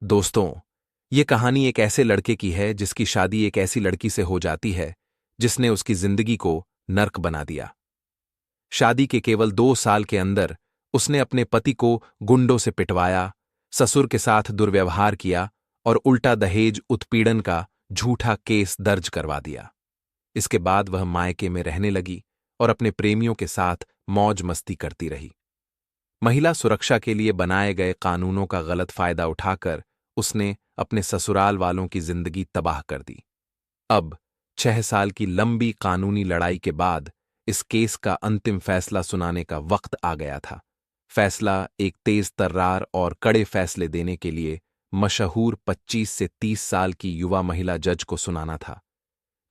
दोस्तों, ये कहानी एक ऐसे लड़के की है जिसकी शादी एक ऐसी लड़की से हो जाती है जिसने उसकी जिंदगी को नर्क बना दिया। शादी के केवल 2 साल के अंदर उसने अपने पति को गुंडों से पिटवाया, ससुर के साथ दुर्व्यवहार किया और उल्टा दहेज उत्पीड़न का झूठा केस दर्ज करवा दिया। इसके बाद वह मायके में रहने लगी और अपने प्रेमियों के साथ मौज मस्ती करती रही। महिला सुरक्षा के लिए बनाए गए कानूनों का गलत फायदा उठाकर उसने अपने ससुराल वालों की जिंदगी तबाह कर दी। अब 6 साल की लंबी कानूनी लड़ाई के बाद इस केस का अंतिम फैसला सुनाने का वक्त आ गया था। फैसला एक तेज तर्रार और कड़े फैसले देने के लिए मशहूर 25 से 30 साल की युवा महिला जज को सुनाना था।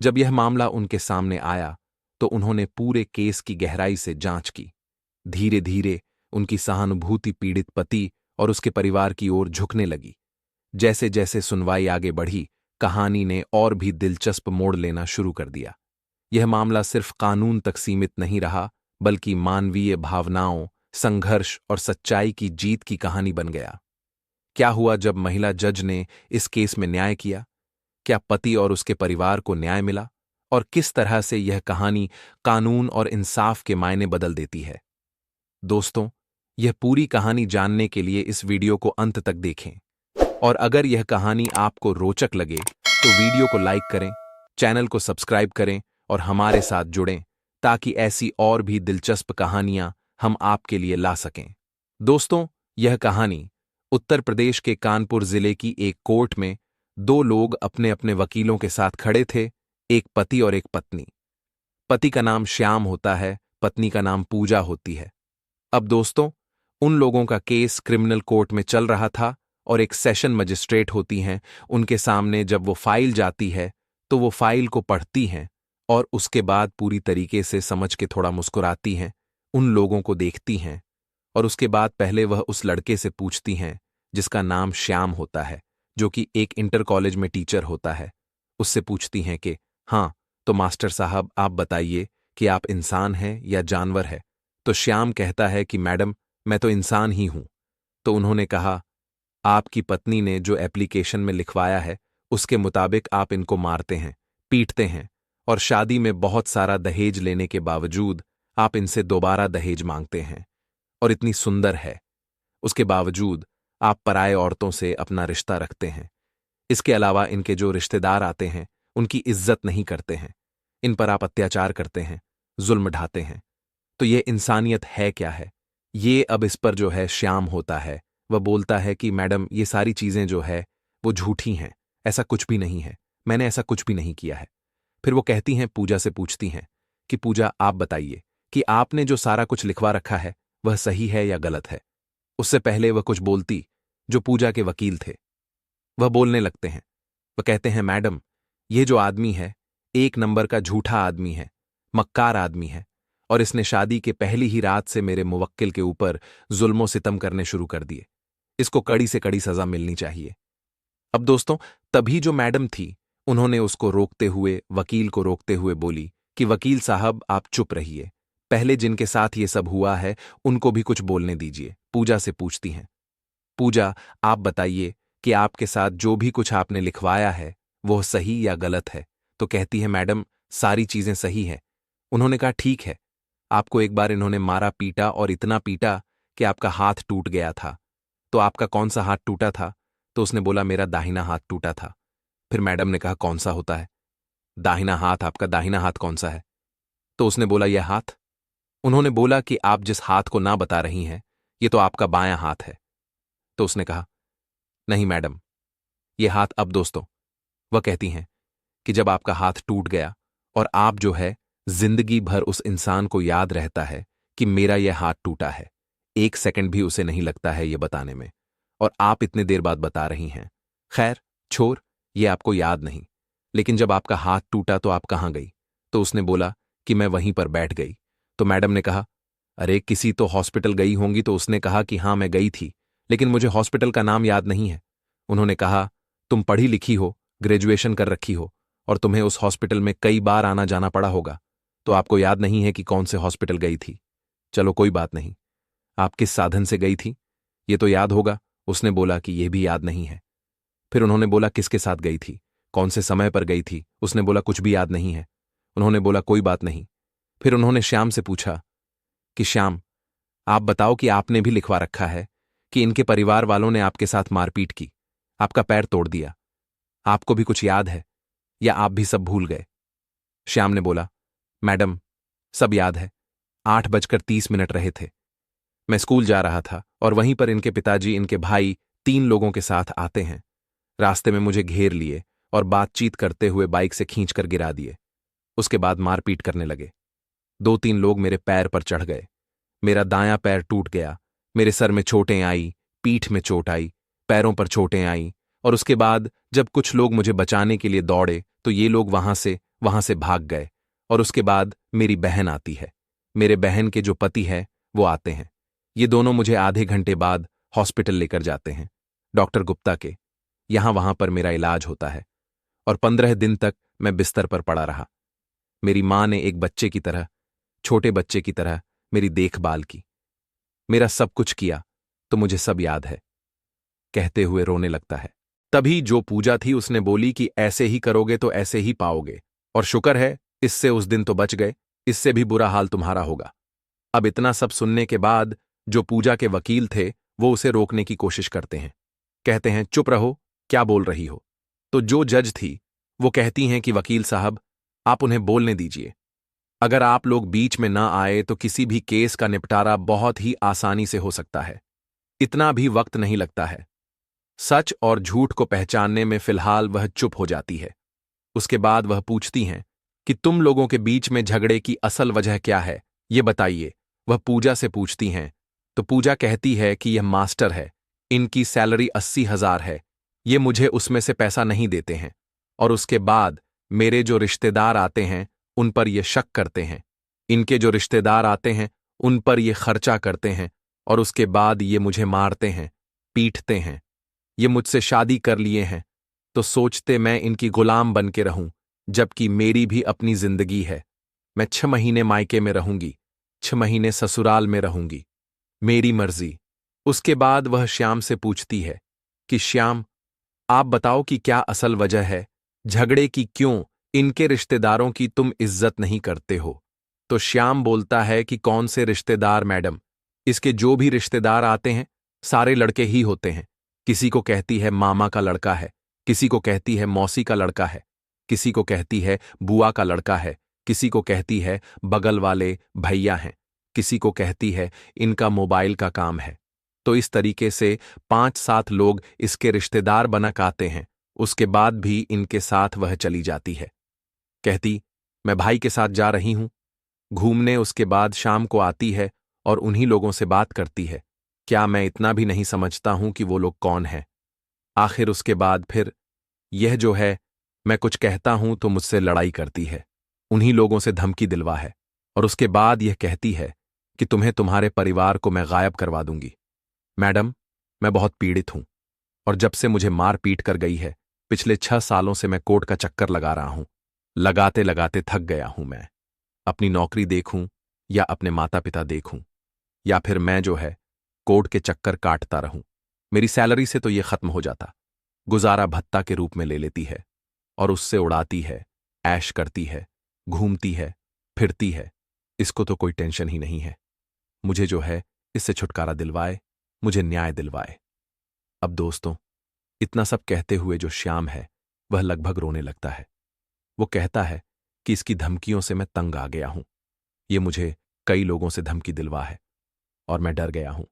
जब यह मामला उनके सामने आया तो उन्होंने पूरे केस की गहराई से जांच की। धीरे धीरे उनकी सहानुभूति पीड़ित पति और उसके परिवार की ओर झुकने लगी। जैसे जैसे सुनवाई आगे बढ़ी, कहानी ने और भी दिलचस्प मोड़ लेना शुरू कर दिया। यह मामला सिर्फ कानून तक सीमित नहीं रहा, बल्कि मानवीय भावनाओं, संघर्ष और सच्चाई की जीत की कहानी बन गया। क्या हुआ जब महिला जज ने इस केस में न्याय किया? क्या पति और उसके परिवार को न्याय मिला? और किस तरह से यह कहानी कानून और इंसाफ के मायने बदल देती है? दोस्तों, यह पूरी कहानी जानने के लिए इस वीडियो को अंत तक देखें। और अगर यह कहानी आपको रोचक लगे तो वीडियो को लाइक करें, चैनल को सब्सक्राइब करें और हमारे साथ जुड़ें ताकि ऐसी और भी दिलचस्प कहानियां हम आपके लिए ला सकें। दोस्तों, यह कहानी उत्तर प्रदेश के कानपुर जिले की एक कोर्ट में 2 लोग अपने अपने वकीलों के साथ खड़े थे, एक पति और एक पत्नी। पति का नाम श्याम होता है, पत्नी का नाम पूजा होती है। अब दोस्तों, उन लोगों का केस क्रिमिनल कोर्ट में चल रहा था और एक सेशन मजिस्ट्रेट होती हैं, उनके सामने जब वो फाइल जाती है तो वो फाइल को पढ़ती हैं और उसके बाद पूरी तरीके से समझ के थोड़ा मुस्कुराती हैं, उन लोगों को देखती हैं और उसके बाद पहले वह उस लड़के से पूछती हैं जिसका नाम श्याम होता है, जो कि एक इंटर कॉलेज में टीचर होता है। उससे पूछती हैं कि हाँ, तो मास्टर साहब आप बताइए कि आप इंसान हैं या जानवर है? तो श्याम कहता है कि मैडम, मैं तो इंसान ही हूं। तो उन्होंने कहा, आपकी पत्नी ने जो एप्लीकेशन में लिखवाया है उसके मुताबिक आप इनको मारते हैं, पीटते हैं और शादी में बहुत सारा दहेज लेने के बावजूद आप इनसे दोबारा दहेज मांगते हैं। और इतनी सुंदर है, उसके बावजूद आप पराये औरतों से अपना रिश्ता रखते हैं। इसके अलावा इनके जो रिश्तेदार आते हैं उनकी इज्जत नहीं करते हैं, इन पर आप अत्याचार करते हैं, जुल्म ढाते हैं। तो ये इंसानियत है क्या है? ये अब इस पर जो है श्याम होता है, वह बोलता है कि मैडम, ये सारी चीजें जो है वो झूठी हैं, ऐसा कुछ भी नहीं है, मैंने ऐसा कुछ भी नहीं किया है। फिर वो कहती हैं, पूजा से पूछती हैं कि पूजा आप बताइए कि आपने जो सारा कुछ लिखवा रखा है वह सही है या गलत है। उससे पहले वह कुछ बोलती जो पूजा के वकील थे, वह बोलने लगते हैं। वह कहते हैं, मैडम, ये जो आदमी है 1 नंबर का झूठा आदमी है, मक्कार आदमी है और इसने शादी के पहली ही रात से मेरे मुवक्किल के ऊपर जुल्मों सितम करने शुरू कर दिए। इसको कड़ी से कड़ी सजा मिलनी चाहिए। अब दोस्तों, तभी जो मैडम थी उन्होंने उसको रोकते हुए, वकील को रोकते हुए बोली कि वकील साहब आप चुप रहिए, पहले जिनके साथ ये सब हुआ है उनको भी कुछ बोलने दीजिए। पूजा से पूछती हैं, पूजा आप बताइए कि आपके साथ जो भी कुछ आपने लिखवाया है वो सही या गलत है? तो कहती है, मैडम, सारी चीजें सही है। उन्होंने कहा, ठीक है, आपको एक बार इन्होंने मारा पीटा और इतना पीटा कि आपका हाथ टूट गया था। तो आपका कौन सा हाथ टूटा था? तो उसने बोला, मेरा दाहिना हाथ टूटा था। फिर मैडम ने कहा, कौन सा होता है दाहिना हाथ? आपका दाहिना हाथ कौन सा है? तो उसने बोला, यह हाथ। उन्होंने बोला कि आप जिस हाथ को ना बता रही हैं ये तो आपका बायां हाथ है। तो उसने कहा, नहीं मैडम, यह हाथ। अब दोस्तों, वह कहती हैं कि जब आपका हाथ टूट गया और आप जो है जिंदगी भर उस इंसान को याद रहता है कि मेरा यह हाथ टूटा है, 1 सेकंड भी उसे नहीं लगता है ये बताने में, और आप इतने देर बाद बता रही हैं। खैर छोर, ये आपको याद नहीं, लेकिन जब आपका हाथ टूटा तो आप कहाँ गई? तो उसने बोला कि मैं वहीं पर बैठ गई। तो मैडम ने कहा, अरे किसी तो हॉस्पिटल गई होंगी। तो उसने कहा कि हाँ मैं गई थी, लेकिन मुझे हॉस्पिटल का नाम याद नहीं है। उन्होंने कहा, तुम पढ़ी लिखी हो, ग्रेजुएशन कर रखी हो और तुम्हें उस हॉस्पिटल में कई बार आना जाना पड़ा होगा, तो आपको याद नहीं है कि कौन से हॉस्पिटल गई थी? चलो कोई बात नहीं, आप किस साधन से गई थी ये तो याद होगा। उसने बोला कि यह भी याद नहीं है। फिर उन्होंने बोला किसके साथ गई थी, कौन से समय पर गई थी। उसने बोला कुछ भी याद नहीं है। उन्होंने बोला कोई बात नहीं। फिर उन्होंने श्याम से पूछा कि श्याम, आप बताओ कि आपने भी लिखवा रखा है कि इनके परिवार वालों ने आपके साथ मारपीट की, आपका पैर तोड़ दिया, आपको भी कुछ याद है या आप भी सब भूल गए? श्याम ने बोला, मैडम, सब याद है। 8:30 रहे थे। मैं स्कूल जा रहा था और वहीं पर इनके पिताजी, इनके भाई 3 लोगों के साथ आते हैं। रास्ते में मुझे घेर लिए और बातचीत करते हुए बाइक से खींचकर गिरा दिए। उसके बाद मारपीट करने लगे। 2-3 लोग मेरे पैर पर चढ़ गए। मेरा दायां पैर टूट गया। मेरे सर में चोटें आई, पीठ में चोट आई, पैरों पर चोटें आई। और उसके बाद जब कुछ लोग मुझे बचाने के लिए दौड़े तो ये लोग वहां से भाग गए। और उसके बाद मेरी बहन आती है। मेरे बहन के जो पति है वो आते हैं। ये दोनों मुझे आधे घंटे बाद हॉस्पिटल लेकर जाते हैं, डॉक्टर गुप्ता के। यहां वहां पर मेरा इलाज होता है और 15 दिन तक मैं बिस्तर पर पड़ा रहा। मेरी मां ने एक बच्चे की तरह, छोटे बच्चे की तरह मेरी देखभाल की, मेरा सब कुछ किया। तो मुझे सब याद है, कहते हुए रोने लगता है। तभी जो पूजा थी उसने बोली कि ऐसे ही करोगे तो ऐसे ही पाओगे, और शुक्र है इससे उस दिन तो बच गए, इससे भी बुरा हाल तुम्हारा होगा। अब इतना सब सुनने के बाद जो पूजा के वकील थे वो उसे रोकने की कोशिश करते हैं, कहते हैं चुप रहो, क्या बोल रही हो। तो जो जज थी वो कहती हैं कि वकील साहब, आप उन्हें बोलने दीजिए। अगर आप लोग बीच में ना आए तो किसी भी केस का निपटारा बहुत ही आसानी से हो सकता है, इतना भी वक्त नहीं लगता है। सच और झूठ को पहचानने में फिलहाल वह चुप हो जाती है। उसके बाद वह पूछती हैं कि तुम लोगों के बीच में झगड़े की असल वजह क्या है, ये बताइए। वह पूजा से पूछती हैं तो पूजा कहती है कि यह मास्टर है, इनकी सैलरी 80,000 है, ये मुझे उसमें से पैसा नहीं देते हैं। और उसके बाद मेरे जो रिश्तेदार आते हैं उन पर ये शक करते हैं, इनके जो रिश्तेदार आते हैं उन पर ये खर्चा करते हैं, और उसके बाद ये मुझे मारते हैं, पीटते हैं। ये मुझसे शादी कर लिए हैं तो सोचते मैं इनकी गुलाम बन के रहूं, जबकि मेरी भी अपनी जिंदगी है। मैं 6 महीने मायके में रहूंगी, 6 महीने ससुराल में रहूंगी, मेरी मर्जी। उसके बाद वह श्याम से पूछती है कि श्याम, आप बताओ कि क्या असल वजह है झगड़े की, क्यों इनके रिश्तेदारों की तुम इज्जत नहीं करते हो। तो श्याम बोलता है कि कौन से रिश्तेदार मैडम, इसके जो भी रिश्तेदार आते हैं सारे लड़के ही होते हैं। किसी को कहती है मामा का लड़का है, किसी को कहती है मौसी का लड़का है, किसी को कहती है बुआ का लड़का है, किसी को कहती है बगल वाले भैया हैं, किसी को कहती है इनका मोबाइल का काम है। तो इस तरीके से 5-7 लोग इसके रिश्तेदार बनक आते हैं। उसके बाद भी इनके साथ वह चली जाती है, कहती मैं भाई के साथ जा रही हूं घूमने। उसके बाद शाम को आती है और उन्हीं लोगों से बात करती है। क्या मैं इतना भी नहीं समझता हूं कि वो लोग कौन हैं? आखिर उसके बाद फिर यह जो है, मैं कुछ कहता हूं तो मुझसे लड़ाई करती है, उन्हीं लोगों से धमकी दिलवा है। और उसके बाद यह कहती है कि तुम्हें, तुम्हारे परिवार को मैं गायब करवा दूंगी। मैडम, मैं बहुत पीड़ित हूं और जब से मुझे मार पीट कर गई है, पिछले 6 सालों से मैं कोर्ट का चक्कर लगा रहा हूं। लगाते लगाते थक गया हूं मैं। अपनी नौकरी देखूं या अपने माता पिता देखूं, या फिर मैं जो है कोर्ट के चक्कर काटता रहूं। मेरी सैलरी से तो ये खत्म हो जाता, गुजारा भत्ता के रूप में ले लेती है और उससे उड़ाती है, ऐश करती है, घूमती है, फिरती है। इसको तो कोई टेंशन ही नहीं है। मुझे जो है इससे छुटकारा दिलवाए, मुझे न्याय दिलवाए। अब दोस्तों, इतना सब कहते हुए जो श्याम है वह लगभग रोने लगता है। वो कहता है कि इसकी धमकियों से मैं तंग आ गया हूं। ये मुझे कई लोगों से धमकी दिलवा है और मैं डर गया हूं।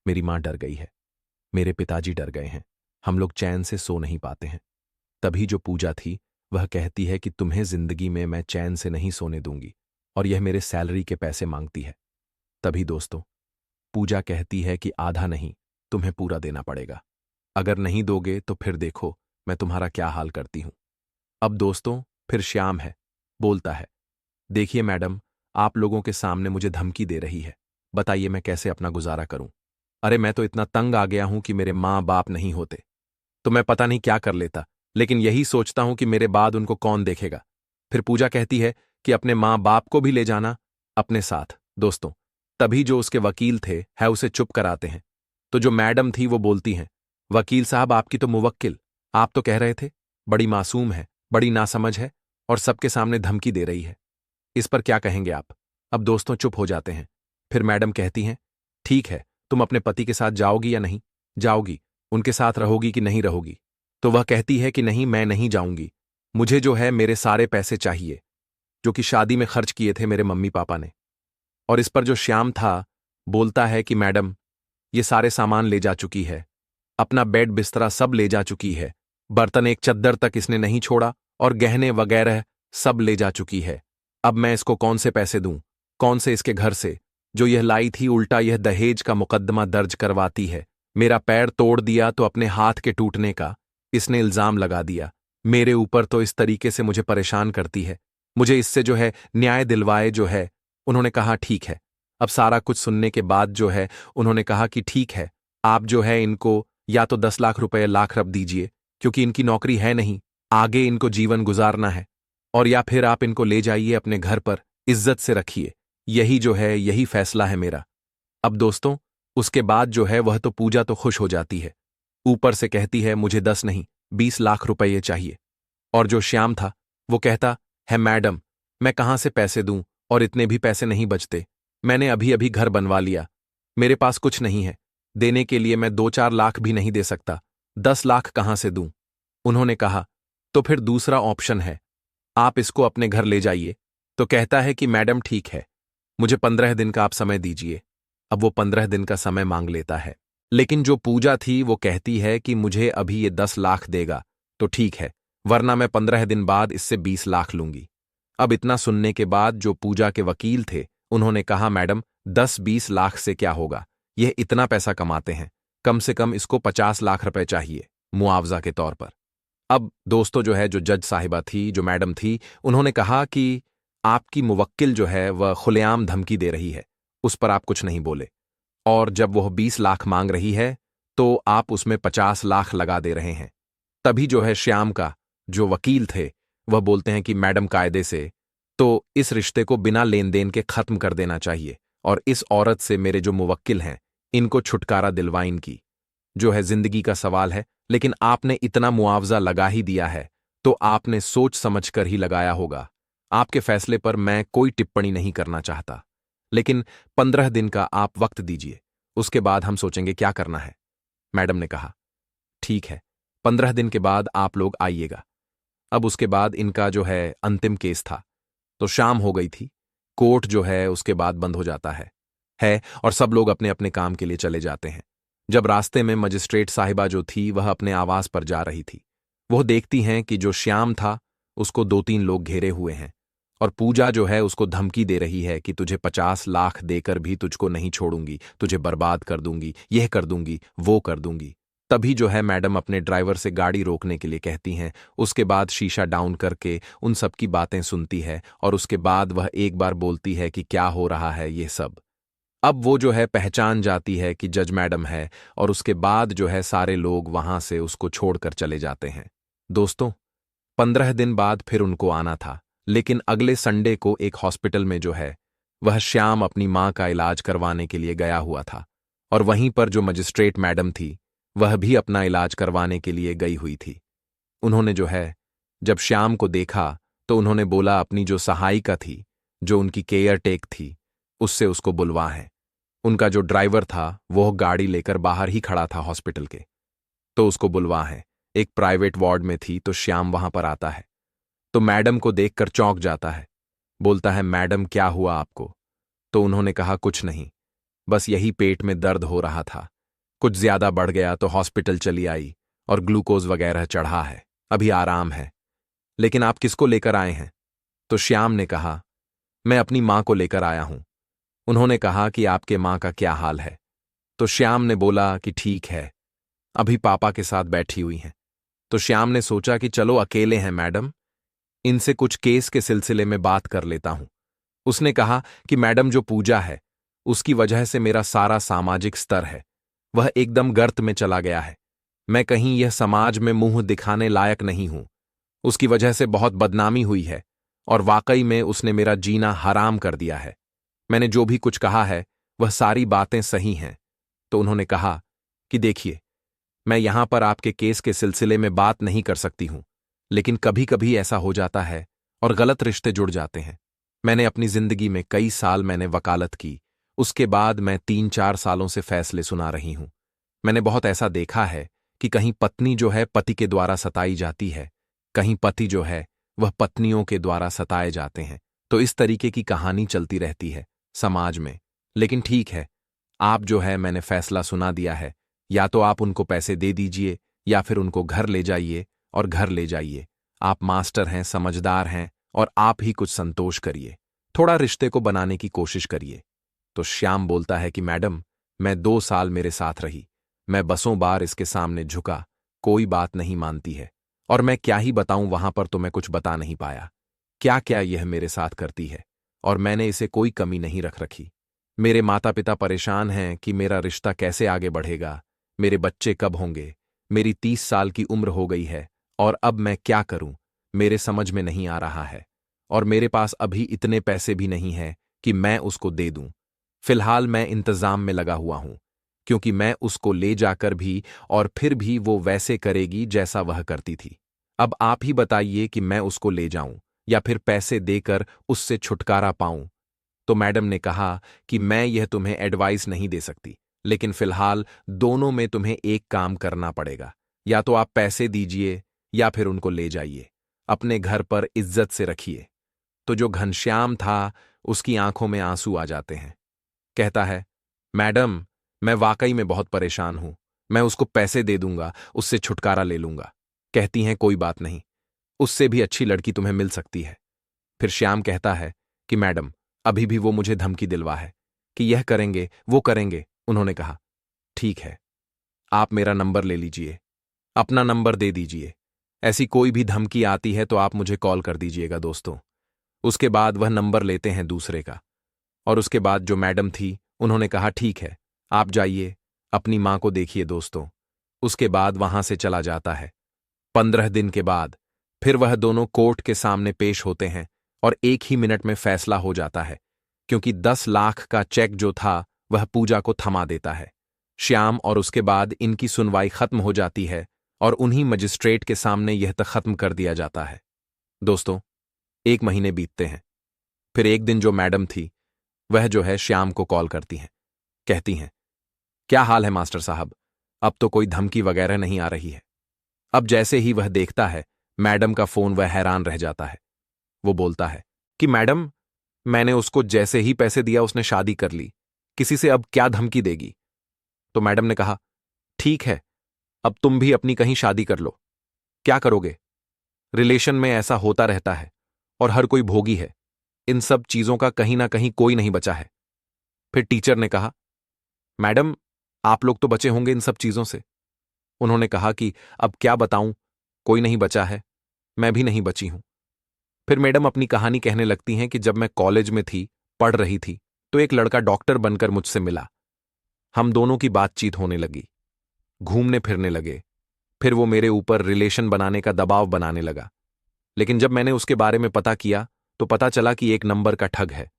मेरी मां डर गई है, मेरे पिताजी डर गए हैं, हम लोग चैन से सो नहीं पाते हैं। तभी जो पूजा थी वह कहती है कि तुम्हें जिंदगी में मैं चैन से नहीं सोने दूंगी, और यह मेरे सैलरी के पैसे मांगती है। तभी दोस्तों, पूजा कहती है कि आधा नहीं, तुम्हें पूरा देना पड़ेगा। अगर नहीं दोगे तो फिर देखो मैं तुम्हारा क्या हाल करती हूं। अब दोस्तों, फिर श्याम है, बोलता है, देखिए मैडम, आप लोगों के सामने मुझे धमकी दे रही है, बताइए मैं कैसे अपना गुजारा करूं। अरे मैं तो इतना तंग आ गया हूं कि मेरे माँ बाप नहीं होते तो मैं पता नहीं क्या कर लेता, लेकिन यही सोचता हूं कि मेरे बाद उनको कौन देखेगा। फिर पूजा कहती है कि अपने माँ बाप को भी ले जाना अपने साथ। दोस्तों, तभी जो उसके वकील थे है उसे चुप कराते हैं। तो जो मैडम थी वो बोलती हैं, वकील साहब आपकी तो मुवक्किल, आप तो कह रहे थे बड़ी मासूम है, बड़ी नासमझ है और सबके सामने धमकी दे रही है। इस पर क्या कहेंगे आप? अब दोस्तों चुप हो जाते हैं। फिर मैडम कहती हैं, ठीक है, तुम अपने पति के साथ जाओगी या नहीं? जाओगी। उनके साथ रहोगी कि नहीं रहोगी? तो वह कहती है कि नहीं, मैं नहीं जाऊंगी। मुझे जो है मेरे सारे पैसे चाहिए, जो कि शादी में खर्च किए थे मेरे मम्मी पापा ने। और इस पर जो श्याम था, बोलता है कि मैडम, ये सारे सामान ले जा चुकी है, अपना बेड बिस्तरा सब ले जा चुकी है, बर्तन एक चद्दर तक इसने नहीं छोड़ा और गहने वगैरह सब ले जा चुकी है। अब मैं इसको कौन से पैसे दूं? कौन से इसके घर से? जो यह लाई थी उल्टा यह दहेज का मुकदमा दर्ज करवाती है। मेरा पैर तोड़ दिया तो अपने हाथ के टूटने का इसने इल्जाम लगा दिया। मेरे ऊपर तो इस तरीके से मुझे परेशान करती है। मुझे इससे जो है न्याय दिलवाए जो है। उन्होंने कहा ठीक है। अब सारा कुछ सुनने के बाद जो है उन्होंने कहा कि ठीक है, आप जो है इनको या तो 10 लाख रुपए लाख रब दीजिए, क्योंकि इनकी नौकरी है नहीं, आगे इनको जीवन गुजारना है, और या फिर आप इनको ले जाइए अपने घर पर, इज्जत से रखिए। यही जो है यही फैसला है मेरा। अब दोस्तों, उसके बाद जो है वह तो पूजा तो खुश हो जाती है, ऊपर से कहती है मुझे 10 नहीं 20 लाख रुपए चाहिए। और जो श्याम था वो कहता है मैडम, मैं कहां से पैसे दूं, और इतने भी पैसे नहीं बचते। मैंने अभी अभी घर बनवा लिया, मेरे पास कुछ नहीं है देने के लिए। मैं 2-4 लाख भी नहीं दे सकता, 10 लाख कहां से दूं? उन्होंने कहा तो फिर दूसरा ऑप्शन है, आप इसको अपने घर ले जाइए। तो कहता है कि मैडम ठीक है, मुझे 15 दिन का आप समय दीजिए। अब वो 15 दिन का समय मांग लेता है, लेकिन जो पूजा थी वो कहती है कि मुझे अभी ये 10 लाख देगा तो ठीक है, वरना मैं 15 दिन बाद इससे 20 लाख लूंगी। अब इतना सुनने के बाद जो पूजा के वकील थे उन्होंने कहा मैडम 10-20 लाख से क्या होगा, यह इतना पैसा कमाते हैं, कम से कम इसको 50 लाख रुपए चाहिए मुआवजा के तौर पर। अब दोस्तों जो है जो जज साहिबा थी, जो मैडम थी, उन्होंने कहा कि आपकी मुवक्किल जो है वह खुलेआम धमकी दे रही है, उस पर आप कुछ नहीं बोले। और जब वह 20 लाख मांग रही है तो आप उसमें 50 लाख लगा दे रहे हैं। तभी जो है श्याम का जो वकील थे वह बोलते हैं कि मैडम कायदे से तो इस रिश्ते को बिना लेन देन के खत्म कर देना चाहिए, और इस औरत से मेरे जो मुवक्किल हैं इनको छुटकारा दिलवा, इनकी जो है जिंदगी का सवाल है। लेकिन आपने इतना मुआवजा लगा ही दिया है तो आपने सोच समझ कर ही लगाया होगा। आपके फैसले पर मैं कोई टिप्पणी नहीं करना चाहता, लेकिन 15 दिन का आप वक्त दीजिए, उसके बाद हम सोचेंगे क्या करना है। मैडम ने कहा ठीक है, 15 दिन के बाद आप लोग आइएगा। अब उसके बाद इनका जो है अंतिम केस था, तो शाम हो गई थी, कोर्ट जो है उसके बाद बंद हो जाता है और सब लोग अपने अपने काम के लिए चले जाते हैं। जब रास्ते में मजिस्ट्रेट साहिबा जो थी वह अपने आवास पर जा रही थी, वह देखती हैं कि जो श्याम था उसको 2-3 लोग घेरे हुए हैं, और पूजा जो है उसको धमकी दे रही है कि तुझे 50 लाख देकर भी तुझको नहीं छोड़ूंगी, तुझे बर्बाद कर दूंगी, यह कर दूंगी, वो कर दूंगी। तभी जो है मैडम अपने ड्राइवर से गाड़ी रोकने के लिए कहती हैं, उसके बाद शीशा डाउन करके उन सब की बातें सुनती है, और उसके बाद वह एक बार बोलती है कि क्या हो रहा है ये सब। अब वो जो है पहचान जाती है कि जज मैडम है, और उसके बाद जो है सारे लोग वहां से उसको छोड़कर चले जाते हैं। दोस्तों, 15 दिन बाद फिर उनको आना था, लेकिन अगले संडे को एक हॉस्पिटल में जो है वह श्याम अपनी मां का इलाज करवाने के लिए गया हुआ था, और वहीं पर जो मजिस्ट्रेट मैडम थी वह भी अपना इलाज करवाने के लिए गई हुई थी। उन्होंने जो है जब श्याम को देखा तो उन्होंने बोला अपनी जो सहायिका थी, जो उनकी केयर टेक थी, उससे उसको बुलवा है। उनका जो ड्राइवर था वह गाड़ी लेकर बाहर ही खड़ा था हॉस्पिटल के, तो उसको बुलवा है। एक प्राइवेट वार्ड में थी तो श्याम वहां पर आता है, तो मैडम को देखकर चौंक जाता है, बोलता है मैडम क्या हुआ आपको? तो उन्होंने कहा कुछ नहीं, बस यही पेट में दर्द हो रहा था, कुछ ज्यादा बढ़ गया तो हॉस्पिटल चली आई और ग्लूकोज वगैरह चढ़ा है, अभी आराम है। लेकिन आप किसको लेकर आए हैं? तो श्याम ने कहा मैं अपनी मां को लेकर आया हूं। उन्होंने कहा कि आपके मां का क्या हाल है? तो श्याम ने बोला कि ठीक है, अभी पापा के साथ बैठी हुई हैं। तो श्याम ने सोचा कि चलो अकेले हैं मैडम, इनसे कुछ केस के सिलसिले में बात कर लेता हूं। उसने कहा कि मैडम जो पूजा है उसकी वजह से मेरा सारा सामाजिक स्तर है वह एकदम गर्त में चला गया है। मैं कहीं यह समाज में मुंह दिखाने लायक नहीं हूं। उसकी वजह से बहुत बदनामी हुई है, और वाकई में उसने मेरा जीना हराम कर दिया है। मैंने जो भी कुछ कहा है वह सारी बातें सही हैं। तो उन्होंने कहा कि देखिए, मैं यहां पर आपके केस के सिलसिले में बात नहीं कर सकती हूं, लेकिन कभी कभी ऐसा हो जाता है और गलत रिश्ते जुड़ जाते हैं। मैंने अपनी जिंदगी में कई साल मैंने वकालत की, उसके बाद मैं 3-4 सालों से फैसले सुना रही हूं। मैंने बहुत ऐसा देखा है कि कहीं पत्नी जो है पति के द्वारा सताई जाती है, कहीं पति जो है वह पत्नियों के द्वारा सताए जाते हैं। तो इस तरीके की कहानी चलती रहती है समाज में। लेकिन ठीक है, आप जो है मैंने फैसला सुना दिया है, या तो आप उनको पैसे दे दीजिए या फिर उनको घर ले जाइए और घर ले जाइए। आप मास्टर हैं, समझदार हैं और आप ही कुछ संतोष करिए, थोड़ा रिश्ते को बनाने की कोशिश करिए। तो श्याम बोलता है कि मैडम, मैं 2 साल मेरे साथ रही, मैं बसों बार इसके सामने झुका, कोई बात नहीं मानती है, और मैं क्या ही बताऊं, वहां पर तो मैं कुछ बता नहीं पाया। क्या क्या यह मेरे साथ करती है, और मैंने इसे कोई कमी नहीं रख रखी। मेरे माता पिता परेशान हैं कि मेरा रिश्ता कैसे आगे बढ़ेगा, मेरे बच्चे कब होंगे, मेरी 30 साल की उम्र हो गई है, और अब मैं क्या करूं, मेरे समझ में नहीं आ रहा है। और मेरे पास अभी इतने पैसे भी नहीं हैं कि मैं उसको दे दूं। फिलहाल मैं इंतजाम में लगा हुआ हूं, क्योंकि मैं उसको ले जाकर भी और फिर भी वो वैसे करेगी जैसा वह करती थी। अब आप ही बताइए कि मैं उसको ले जाऊं या फिर पैसे देकर उससे छुटकारा पाऊं। तो मैडम ने कहा कि मैं यह तुम्हें एडवाइस नहीं दे सकती, लेकिन फिलहाल दोनों में तुम्हें एक काम करना पड़ेगा, या तो आप पैसे दीजिए या फिर उनको ले जाइए, अपने घर पर इज्जत से रखिए। तो जो घनश्याम था उसकी आंखों में आंसू आ जाते हैं। कहता है, मैडम, मैं वाकई में बहुत परेशान हूं, मैं उसको पैसे दे दूंगा, उससे छुटकारा ले लूंगा। कहती हैं, कोई बात नहीं, उससे भी अच्छी लड़की तुम्हें मिल सकती है। फिर श्याम कहता है कि मैडम, अभी भी वो मुझे धमकी दिलवा है कि यह करेंगे वो करेंगे। उन्होंने कहा, ठीक है, आप मेरा नंबर ले लीजिए, अपना नंबर दे दीजिए, ऐसी कोई भी धमकी आती है तो आप मुझे कॉल कर दीजिएगा दोस्तों। उसके बाद वह नंबर लेते हैं दूसरे का, और उसके बाद जो मैडम थी उन्होंने कहा, ठीक है, आप जाइए, अपनी मां को देखिए दोस्तों। उसके बाद वहां से चला जाता है। 15 दिन के बाद फिर वह दोनों कोर्ट के सामने पेश होते हैं और 1 ही मिनट में फैसला हो जाता है, क्योंकि 10 लाख का चेक जो था वह पूजा को थमा देता है। श्याम और उसके बाद इनकी सुनवाई खत्म हो जाती है और उन्हीं मजिस्ट्रेट के सामने यह तक खत्म कर दिया जाता है। दोस्तों, 1 महीने बीतते हैं। फिर एक दिन जो मैडम थी वह जो है श्याम को कॉल करती हैं। कहती हैं, क्या हाल है मास्टर साहब, अब तो कोई धमकी वगैरह नहीं आ रही है। अब जैसे ही वह देखता है मैडम का फोन, वह हैरान रह जाता है। वो बोलता है कि मैडम, मैंने उसको जैसे ही पैसे दिया उसने शादी कर ली, किसी से अब क्या धमकी देगी। तो मैडम ने कहा, ठीक है, अब तुम भी अपनी कहीं शादी कर लो, क्या करोगे, रिलेशन में ऐसा होता रहता है और हर कोई भोगी है, इन सब चीजों का कहीं ना कहीं कोई नहीं बचा है। फिर टीचर ने कहा, मैडम, आप लोग तो बचे होंगे इन सब चीजों से। उन्होंने कहा कि अब क्या बताऊं, कोई नहीं बचा है, मैं भी नहीं बची हूं। फिर मैडम अपनी कहानी कहने लगती हैं कि जब मैं कॉलेज में थी, पढ़ रही थी, तो एक लड़का डॉक्टर बनकर मुझसे मिला। हम दोनों की बातचीत होने लगी, घूमने फिरने लगे। फिर वो मेरे ऊपर रिलेशन बनाने का दबाव बनाने लगा। लेकिन जब मैंने उसके बारे में पता किया तो पता चला कि एक नंबर का ठग है।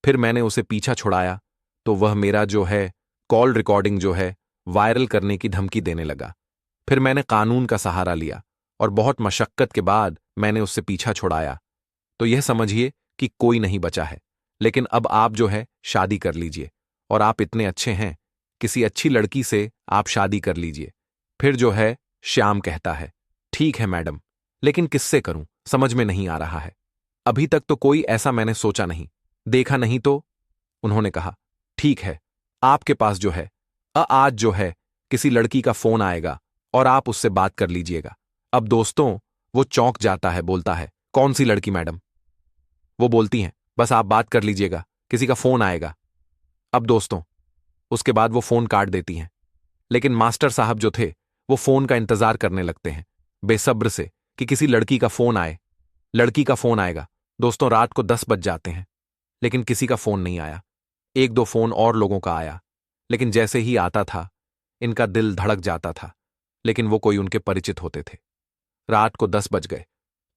फिर मैंने उसे पीछा छुड़ाया तो वह मेरा जो है कॉल रिकॉर्डिंग जो है वायरल करने की धमकी देने लगा। फिर मैंने कानून का सहारा लिया और बहुत मशक्कत के बाद मैंने उससे पीछा छुड़ाया। तो यह समझिए कि कोई नहीं बचा है। लेकिन अब आप जो है शादी कर लीजिए, और आप इतने अच्छे हैं, किसी अच्छी लड़की से आप शादी कर लीजिए। फिर जो है श्याम कहता है, ठीक है मैडम, लेकिन किससे करूं, समझ में नहीं आ रहा है। अभी तक तो कोई ऐसा मैंने सोचा नहीं, देखा नहीं तो। उन्होंने कहा, ठीक है, आपके पास जो है आज जो है किसी लड़की का फोन आएगा और आप उससे बात कर लीजिएगा। अब दोस्तों, वो चौंक जाता है, बोलता है, कौन सी लड़की मैडम। वो बोलती हैं, बस आप बात कर लीजिएगा, किसी का फोन आएगा। अब दोस्तों, उसके बाद वो फोन काट देती हैं। लेकिन मास्टर साहब जो थे वो फोन का इंतजार करने लगते हैं बेसब्र से कि किसी लड़की का फोन आए, लड़की का फोन आएगा। दोस्तों, रात को 10 बज जाते हैं, लेकिन किसी का फोन नहीं आया। 1-2 फोन और लोगों का आया, लेकिन जैसे ही आता था इनका दिल धड़क जाता था, लेकिन वो कोई उनके परिचित होते थे। रात को 10 बज गए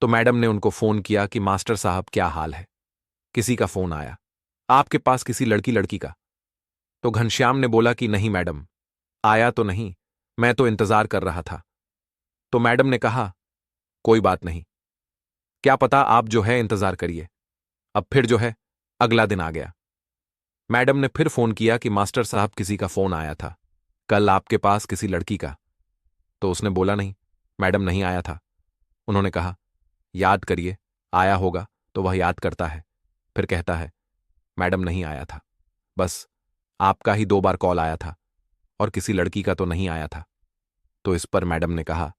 तो मैडम ने उनको फोन किया कि मास्टर साहब क्या हाल है, किसी का फोन आया, आपके पास किसी लड़की का। तो घनश्याम ने बोला कि नहीं मैडम, आया तो नहीं, मैं तो इंतजार कर रहा था। तो मैडम ने कहा, कोई बात नहीं, क्या पता, आप जो है इंतजार करिए। अब फिर जो है अगला दिन आ गया। मैडम ने फिर फोन किया कि मास्टर साहब किसी का फोन आया था कल आपके पास किसी लड़की का। तो उसने बोला नहीं, मैडम नहीं आया था। उन्होंने कहा, याद करिए, आया होगा तो वह याद करता है, फिर कहता है मैडम नहीं आया था, बस आपका ही 2 बार कॉल आया था और किसी लड़की का तो नहीं आया था। तो इस पर मैडम ने कहा,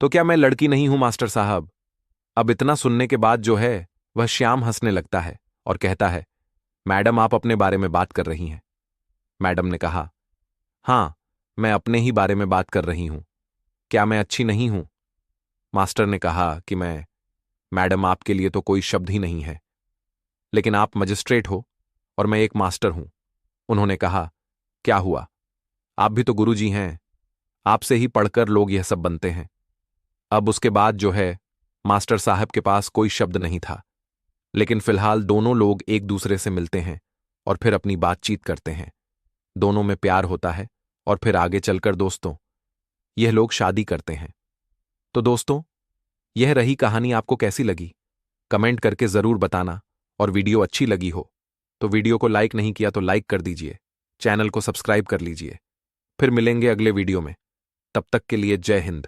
तो क्या मैं लड़की नहीं हूं मास्टर साहब? अब इतना सुनने के बाद जो है वह श्याम हंसने लगता है और कहता है, मैडम आप अपने बारे में बात कर रही हैं। मैडम ने कहा, हाँ, मैं अपने ही बारे में बात कर रही हूं। क्या मैं अच्छी नहीं हूं? मास्टर ने कहा कि मैडम आपके लिए तो कोई शब्द ही नहीं है, लेकिन आप मजिस्ट्रेट हो और मैं एक मास्टर हूं। उन्होंने कहा, क्या हुआ, आप भी तो गुरुजी हैं, आपसे ही पढ़कर लोग यह सब बनते हैं। अब उसके बाद जो है मास्टर साहब के पास कोई शब्द नहीं था, लेकिन फिलहाल दोनों लोग एक दूसरे से मिलते हैं और फिर अपनी बातचीत करते हैं। दोनों में प्यार होता है और फिर आगे चलकर दोस्तों यह लोग शादी करते हैं। तो दोस्तों, यह रही कहानी। आपको कैसी लगी कमेंट करके जरूर बताना, और वीडियो अच्छी लगी हो तो वीडियो को लाइक नहीं किया तो लाइक कर दीजिए, चैनल को सब्सक्राइब कर लीजिए। फिर मिलेंगे अगले वीडियो में, तब तक के लिए जय हिंद।